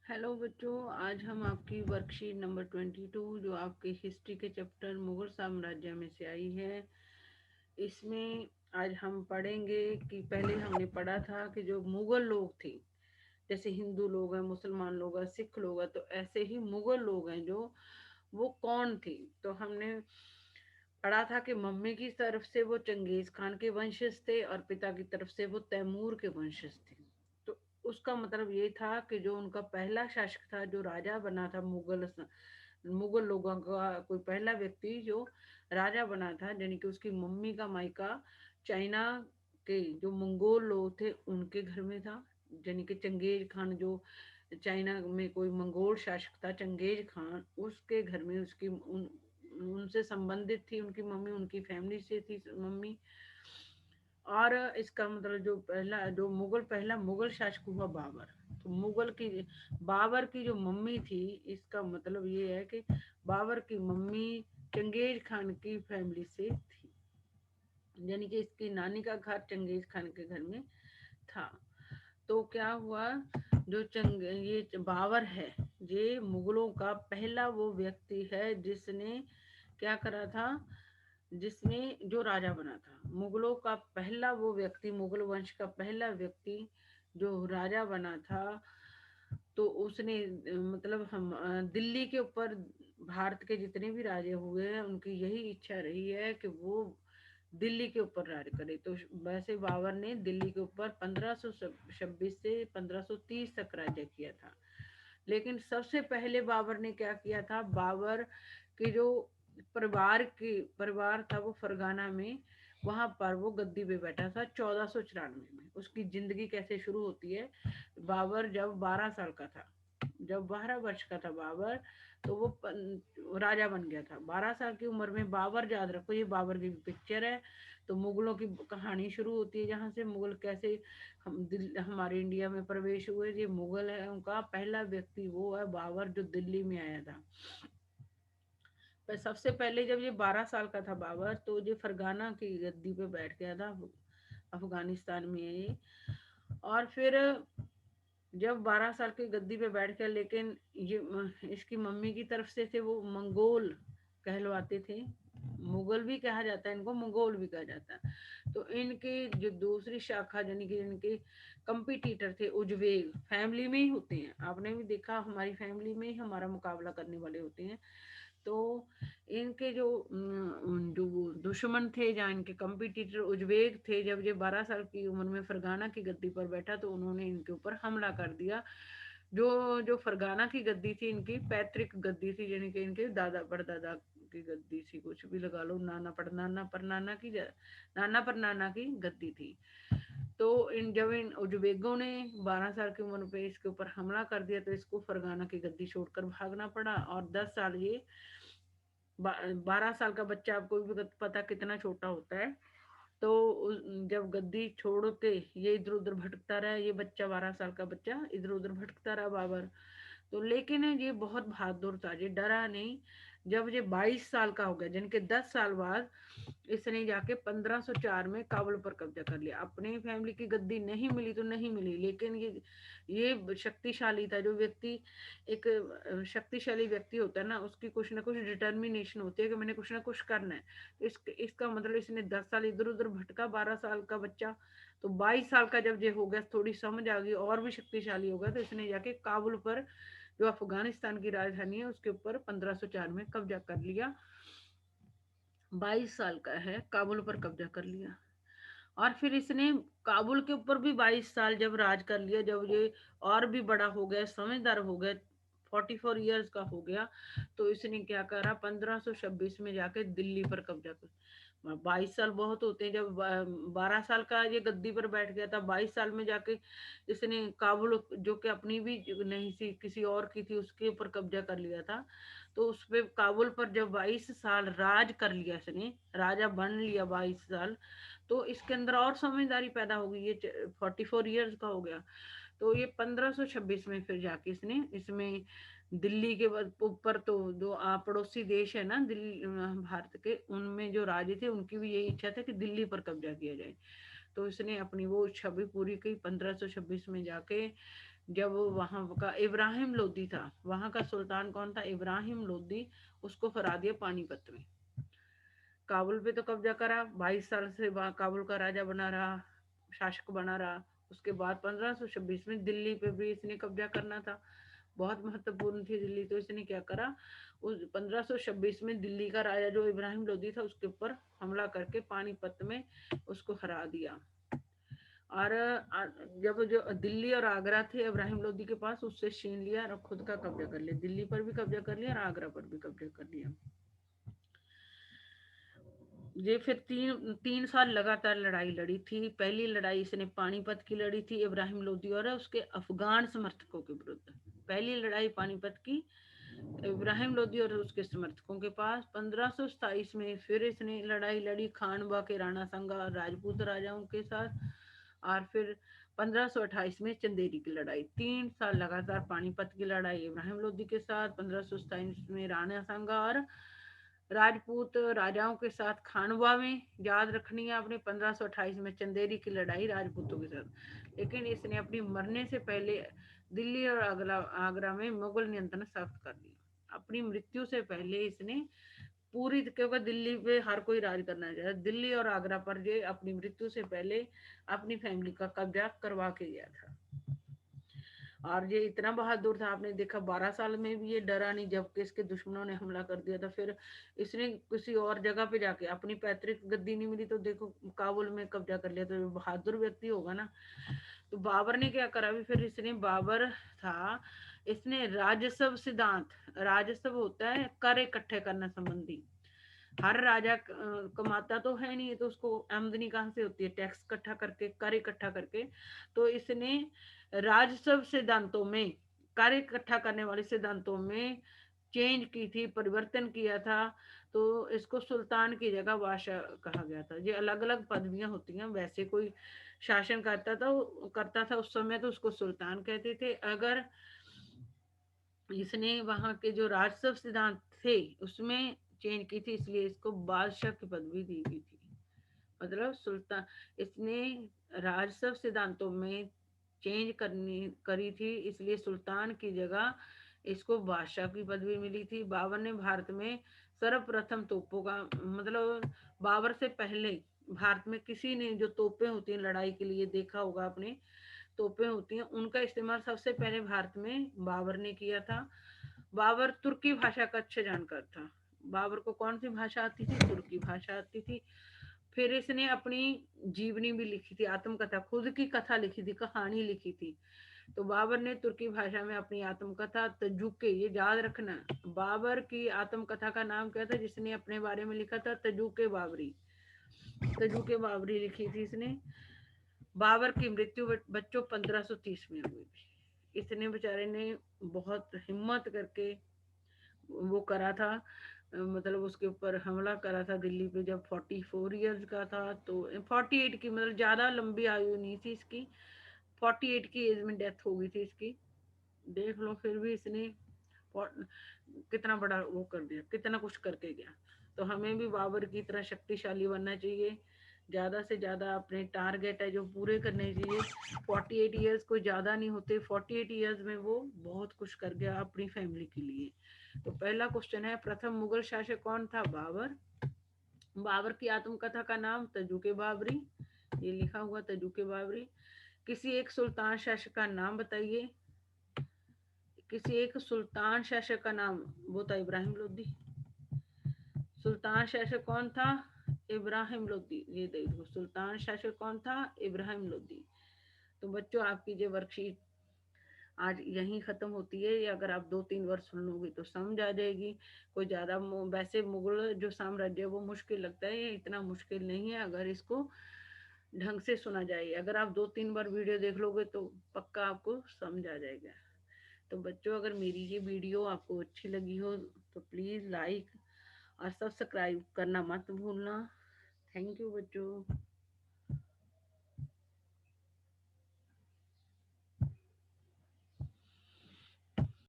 Hello बच्चों, आज हम आपकी वर्कशीट नंबर 22 जो आपके हिस्ट्री के चैप्टर मुगल साम्राज्य में से आई है, इसमें आज हम पढ़ेंगे कि पहले हमने पढ़ा था कि जो मुगल लोग थे, जैसे हिंदू लोग हैं, मुसलमान लोग हैं, सिख लोग हैं, तो ऐसे ही मुगल लोग हैं जो वो कौन थे। तो हमने पढ़ा था कि मम्मी की तरफ से वो चंगेज खान के वंशज थे और पिता की तरफ से वो तैमूर के वंशज थे। तो उसका मतलब ये था कि जो उनका पहला शासक था, जो राजा बना था मुगल लोगों का कोई पहला व्यक्ति जो राजा बना था, यानी कि उसकी मम्मी का मायका चाइना के जो मंगोल लोग थे उनके घर में था। यानी कि चंगेज खान जो चाइना में कोई मंगोल शासक था, चंगेज खान, उसके घर में उसकी उनसे संबंधित थी उनकी मम्मी, उनकी फैमिली से थी मम्मी। और इसका मतलब जो पहला मुगल शासक हुआ बाबर। तो बाबर की जो मम्मी थी, इसका मतलब ये है कि बाबर की मम्मी चंगेज खान की फैमिली से थी, यानी कि इसकी नानी का घर चंगेज खान के घर में था। तो क्या हुआ, ये बाबर है, ये मुगलों का पहला वो व्यक्ति है जिसने क्या करा था, जिसने जो राजा बना था मुगलों का पहला वो व्यक्ति, मुगल वंश का पहला व्यक्ति जो राजा बना था। तो उसने मतलब दिल्ली के ऊपर भारत के जितने भी राजे हुए हैं उनकी यही इच्छा रही है कि वो दिल्ली के ऊपर राज करे। तो वैसे बाबर ने दिल्ली के ऊपर 1526 से 1530 तक राज्य किया था। लेकिन सबसे पहले बाबर ने क्या किया था, बाबर के जो परिवार था वो फरगाना में, वहां पर वो गद्दी पे बैठा था 1494 में। उसकी जिंदगी कैसे शुरू होती है, बाबर जब 12 साल का था, जब 12 वर्ष का था बाबर, तो वो राजा बन गया था 12 साल की उम्र में। बाबर, याद रखो, ये बाबर की पिक्चर है। तो मुगलों की कहानी शुरू होती है जहाँ से मुगल कैसे हमारे इंडिया में प्रवेश हुए। ये मुगल है, उनका पहला व्यक्ति वो है बाबर जो दिल्ली में आया था। पर सबसे पहले जब ये 12 साल का था बाबर, तो ये फरगाना की गद्दी पे बैठ गया था, अफगानिस्तान में है ये। और फिर जब 12 साल की गद्दी पे बैठ गया, लेकिन ये इसकी मम्मी की तरफ से थे वो मंगोल कहलवाते थे। मुगल भी कहा जाता है इनको, मंगोल भी कहा जाता है। तो इनकी जो दूसरी शाखा, यानी कि इनके कंपिटिटर थे उजबेक, फैमिली में ही होते हैं। आपने भी देखा, हमारी फैमिली में ही हमारा मुकाबला करने वाले होते हैं। तो इनके जो दुश्मन थे, जहाँ इनके कंपिटिटर उज्बेक थे, जब ये 12 साल की उम्र में फरगाना की गद्दी पर बैठा तो उन्होंने इनके ऊपर हमला कर दिया। जो जो फरगाना की गद्दी थी, इनकी पैतृक गद्दी थी, यानी कि इनके दादा परदादा की गद्दी थी, कुछ भी लगा लो, नाना पर नाना की गद्दी थी। तो जब इन उज्बेकों ने 12 साल की उम्र पे इसके ऊपर हमला कर दिया, तो इसको फरगाना की गद्दी छोड़कर भागना पड़ा। और 10 साल ये 12 साल का बच्चा, आपको भी पता कितना छोटा होता है। तो जब गद्दी छोड़ के ये इधर उधर भटकता रहा, ये बच्चा 12 साल का बच्चा इधर उधर भटकता रहा बाबर। तो लेकिन ये बहुत बहादुर था, ये डरा नहीं। जब ये 22 साल का हो गया, जिनके 10 साल बाद इसने जाके 1504 में काबुल पर कब्जा कर लिया। अपनी फैमिली की गद्दी नहीं मिली तो नहीं मिली, लेकिन ये शक्तिशाली था जो व्यक्ति, एक शक्तिशाली व्यक्ति होता है ना, उसकी कुछ ना कुछ डिटर्मिनेशन होती है कि मैंने कुछ ना कुछ करना है। तो इसका मतलब इसने 10 साल इधर उधर भटका, 12 साल का बच्चा। तो 22 साल का जब ये हो गया, थोड़ी समझ आ गई और भी शक्तिशाली हो गया, तो इसने जाके काबुल पर, जो अफगानिस्तान की राजधानी है, उसके ऊपर 1504 में कब्जा कर लिया। 22 साल का है, काबुल पर कब्जा कर लिया। और फिर इसने काबुल के ऊपर भी 22 साल जब राज कर लिया, जब ये और भी बड़ा हो गया, समझदार हो गया, 44 ईयर्स का हो गया, तो इसने क्या करा, 1526 में जाके दिल्ली पर कब्जा कर। 22 साल बहुत होते हैं। जब 12 साल का ये गद्दी पर बैठ गया था, 22 साल में जाके इसने काबुल, जो कि अपनी भी नहीं थी, किसी और की थी, उसके ऊपर कब्जा कर लिया था। तो उस पे काबुल पर जब 22 साल राज कर लिया, इसने राजा बन लिया 22 साल, तो इसके अंदर और समझदारी पैदा हो गई। ये 44 ईयर्स का हो गया। तो ये 1526 में फिर जाके इसने इसमें दिल्ली के ऊपर, तो जो पड़ोसी देश है ना दिल्ली, भारत के, उनमें जो राजे थे उनकी भी यही इच्छा था कि दिल्ली पर कब्जा किया जाए। तो इसने अपनी वो इच्छा भी पूरी की, 1526 में जाके जब वहां का इब्राहिम लोदी था, वहां का सुल्तान कौन था, इब्राहिम लोदी, उसको हरा दिया पानीपत में। काबुल पे तो कब्जा करा, 22 साल से काबुल का राजा बना रहा, शासक बना रहा। उसके बाद 1526 में दिल्ली पे भी इसने कब्जा करना था, बहुत महत्वपूर्ण थी दिल्ली। तो इसने क्या करा, उस 1526 में दिल्ली का राजा जो इब्राहिम लोदी था उसके ऊपर हमला करके पानीपत में उसको हरा दिया। और जब जो दिल्ली और आगरा थे इब्राहिम लोदी के पास, उससे छीन लिया और खुद का कब्जा कर लिया, दिल्ली पर भी कब्जा कर लिया और आगरा पर भी कब्जा कर लिया। ये फिर तीन तीन साल लगातार लड़ाई लड़ी थी। पहली लड़ाई इसने पानीपत की लड़ी थी इब्राहिम लोदी और उसके अफगान समर्थकों के विरुद्ध। पहली लड़ाई पानीपत की इब्राहिम लोदी और उसके समर्थकों के पास। 1527 में फिर इसने लड़ाई लड़ी खानवा के राणा संगा राजपूत राजाओं के साथ। और फिर 1528 में चंदेरी की लड़ाई। 3 साल लगातार पानीपत की लड़ाई इब्राहिम लोदी के साथ, 1527 में राणा संगा और राजपूत राजाओं के साथ खानवा में। याद रखनी है आपने, 1528 में चंदेरी की लड़ाई राजपूतों के साथ। लेकिन इसने अपनी मरने से पहले दिल्ली और आगरा में मुगल नियंत्रण समाप्त कर दिया। अपनी मृत्यु से पहले इसने पूरी, क्योंकि दिल्ली पे हर कोई राज करना चाहे, दिल्ली और आगरा पर ये अपनी मृत्यु से पहले अपनी फैमिली का कब्जा करवा के गया था। और ये इतना बहादुर था, आपने देखा 12 साल में भी ये डरा नहीं, जबकि इसके दुश्मनों ने हमला कर दिया था। फिर इसने किसी और जगह पे जाके, अपनी पैतृक गद्दी नहीं मिली तो देखो काबुल में कब्जा कर लिया। तो बहादुर व्यक्ति होगा ना। तो बाबर ने क्या करा भी, फिर इसने, बाबर था, इसने राजस्व सिद्धांत, राजस्व होता है कर इकट्ठे करना संबंधी। हर राजा कमाता तो है नहीं, तो उसको आमदनी कहाँ से होती है, टैक्स इकट्ठा करके, कर इकट्ठा करके। तो इसने राजस्व सिद्धांतों में, कर इकट्ठा करने वाले सिद्धांतों में चेंज की थी, परिवर्तन किया था। तो इसको सुल्तान की जगह बादशाह कहा गया था। ये अलग अलग पदवियां होती हैं, वैसे कोई शासन करता था उस समय तो उसको सुल्तान कहते थे। अगर इसने वहां के जो राजस्व सिद्धांत थे उसमें चेंज की थी, इसलिए इसको बादशाह की पदवी दी गई थी। मतलब सुल्तान, इसने राजस्व सिद्धांतों में चेंज करी थी, इसलिए सुल्तान की जगह इसको बादशाह की पदवी मिली थी। बाबर ने भारत में सर्वप्रथम तोपों का, मतलब बाबर से पहले भारत में किसी ने, जो तोपें होती हैं लड़ाई के लिए, देखा होगा आपने, तोपें होती हैं, उनका इस्तेमाल सबसे पहले भारत में बाबर ने किया था। बाबर तुर्की भाषा का अच्छा जानकार था। बाबर को कौन सी भाषा आती थी, तुर्की भाषा आती थी। फिर इसने अपनी जीवनी भी लिखी थी, आत्मकथा, खुद की कथा लिखी थी, कहानी लिखी थी। तो बाबर ने तुर्की भाषा में अपनी आत्मकथा तजुके, ये याद रखना, बाबर की आत्मकथा का नाम क्या था जिसने अपने बारे में लिखा था, तजुके बाबरी। तजुके बाबरी लिखी थी इसने। बाबर की मृत्यु बच्चों 1530 में हुई थी। इसने बेचारे ने बहुत हिम्मत करके वो करा था, मतलब उसके ऊपर हमला करा था दिल्ली पे, जब 44 ईयर्स का था। तो 48 की, मतलब ज्यादा लंबी आयु नहीं थी इसकी, 48 की एज में डेथ हो गई थी इसकी। देख लो, फिर भी इसने कितना बड़ा वो कर दिया, कितना कुछ करके गया। तो हमें भी बाबर की तरह शक्तिशाली बनना चाहिए, ज्यादा से ज्यादा अपने टारगेट है जो पूरे करने चाहिए। 48 ईयर्स कोई ज्यादा नहीं होते, 48 ईयर्स में वो बहुत कुछ कर गया अपनी फैमिली के लिए। तो पहला क्वेश्चन है, प्रथम मुगल शासक कौन था, बाबर। बाबर की आत्मकथा का नाम तजुके बाबरी, ये लिखा हुआ तजुके बाबरी। किसी एक सुल्तान शासक का नाम बताइए, किसी एक सुल्तान शासक का नाम, वो था इब्राहिम लोदी। सुल्तान शासक कौन था, इब्राहिम लोदी। ये देखो, सुल्तान शासक कौन था, इब्राहिम लोदी। तो बच्चों, आपकी जो वर्कशीट आज यहीं खत्म होती है। ये अगर आप 2-3 वर्ष सुन लोगे तो समझ आ जाएगी। कोई ज्यादा, वैसे मुगल जो साम्राज्य वो मुश्किल लगता है, ये इतना मुश्किल नहीं है अगर इसको ढंग से सुना जाए। अगर आप 2-3 बार वीडियो देख लोगे तो पक्का आपको समझ आ जाएगा। तो बच्चों, अगर मेरी ये वीडियो आपको अच्छी लगी हो तो प्लीज़ लाइक और सब्सक्राइब करना मत भूलना। थैंक यू बच्चों।